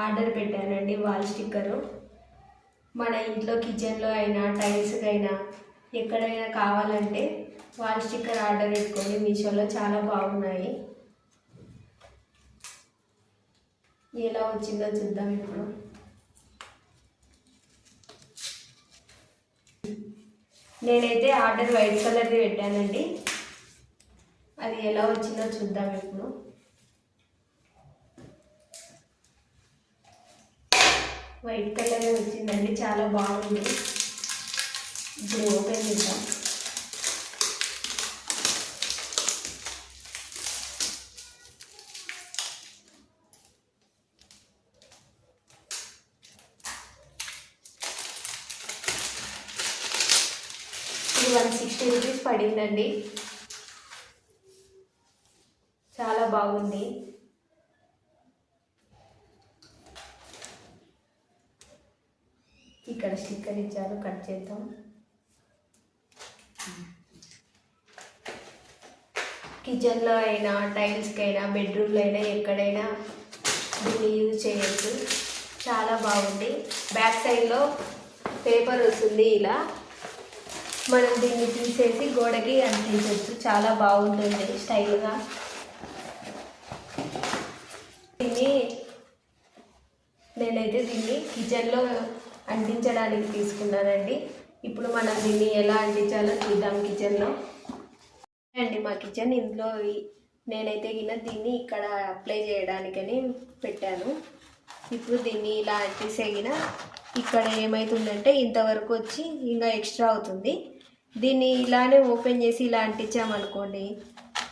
Order పెట్టానండి wall sticker. మన ఇంట్లో కిచెన్లో అయినా టైల్స్కి అయినా ఎక్కడైనా కావాలంటే వాల్ స్టిక్కర్ ఆర్డర్ పెట్టుకోండి. మీషోలో చాలా బాగున్నాయి. ఎలా వచ్చిందో చూద్దాం ఇప్పుడు. నేనైతే ఆర్డర్ వైట్ కలర్ది పెట్టానండి. అది ఎలా వచ్చిందో చూద్దాం ఇప్పుడు. వైట్ కలర్ వచ్చిందండి, చాలా బాగుంది. ఇప్పుడు ఓపెన్ చేద్దాం. ఇది 160 రూపీస్ పడిందండి. చాలా బాగుంది. ఇక్కడ స్టిక్కర్ ఇచ్చారు, కట్ చేద్దాం. కిచెన్లో అయినా టైల్స్కి అయినా బెడ్రూమ్లో అయినా ఎక్కడైనా దీన్ని యూజ్ చేయొచ్చు. చాలా బాగుంది. బ్యాక్ సైడ్లో పేపర్ వస్తుంది. ఇలా మనం దీన్ని తీసేసి గోడకి అంటించవచ్చు. చాలా బాగుంటుంది స్టైల్గా. నేనైతే దీన్ని కిచెన్లో అంటించడానికి తీసుకున్నానండి. ఇప్పుడు మనం దీన్ని ఎలా అంటించాలో చూద్దాం. కిచెన్లో అండి మా కిచెన్, ఇంట్లో నేనైతే దీన్ని ఇక్కడ అప్లై చేయడానికని పెట్టాను. ఇప్పుడు దీన్ని ఇలా అంటిసేగిన ఇక్కడ ఏమవుతుందంటే ఇంతవరకు వచ్చి ఇంకా ఎక్స్ట్రా అవుతుంది. దీన్ని ఇలానే ఓపెన్ చేసి ఇలా అంటించామనుకోండి,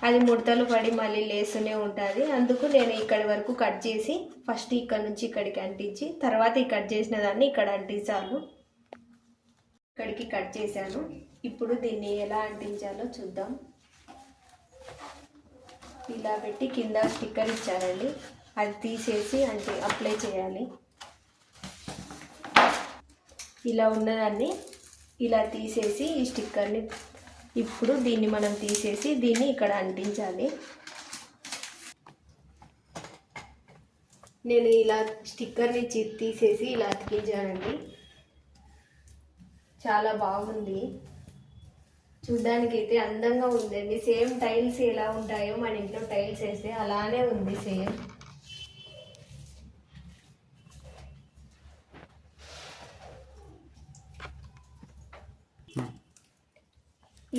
అది ముడతలు పడి మళ్ళీ లేస్తూనే ఉంటుంది. అందుకు నేను ఇక్కడి వరకు కట్ చేసి ఫస్ట్ ఇక్కడ నుంచి ఇక్కడికి అంటించి తర్వాత ఈ కట్ చేసిన దాన్ని ఇక్కడ అంటించాను. ఇక్కడికి కట్ చేశాను. ఇప్పుడు దీన్ని ఎలా అంటించాలో చూద్దాం. ఇలా పెట్టి కింద స్టిక్కర్ ఇచ్చారండి, అది తీసేసి అప్లై చేయాలి. ఇలా ఉన్నదాన్ని ఇలా తీసేసి ఈ స్టిక్కర్ని ఇప్పుడు దీన్ని మనం తీసేసి దీన్ని ఇక్కడ అంటించాలి. నేను ఇలా స్టిక్కర్ని తీసేసి ఇలా అతికించానండి. చాలా బాగుంది, చూడ్డానికైతే అందంగా ఉందండి. సేమ్ టైల్స్ ఎలా ఉంటాయో మన ఇంట్లో టైల్స్ వేస్తే అలానే ఉంది సేమ్.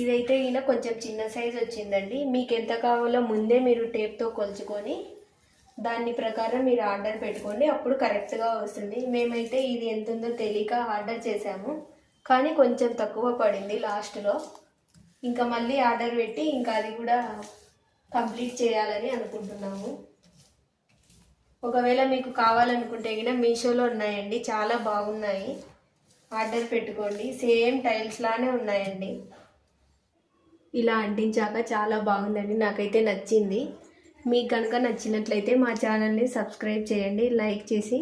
ఇదైతే కొంచెం చిన్న సైజ్ వచ్చిందండి. మీకు ఎంత కావాలో ముందే మీరు టేప్తో కొలుచుకొని దాని ప్రకారం మీరు ఆర్డర్ పెట్టుకోండి, అప్పుడు కరెక్ట్గా వస్తుంది. మేమైతే ఇది ఎంత ఉందో తెలియక ఆర్డర్ చేసాము, కానీ కొంచెం తక్కువ పడింది లాస్ట్లో. ఇంకా మళ్ళీ ఆర్డర్ పెట్టి ఇంకా అది కూడా కంప్లీట్ చేయాలని అనుకుంటున్నాము. ఒకవేళ మీకు కావాలనుకుంటే మీషోలో ఉన్నాయండి, చాలా బాగున్నాయి. ఆర్డర్ పెట్టుకోండి. సేమ్ టైల్స్ లానే ఉన్నాయండి. ఇలా అంటించాక చాలా బాగుందండి, నాకైతే నచ్చింది. మీకు కనుక నచ్చినట్లయితే మా ఛానల్ని సబ్స్క్రైబ్ చేయండి, లైక్ చేసి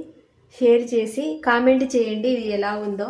షేర్ చేసి కామెంట్ చేయండి ఇది ఎలా ఉందో.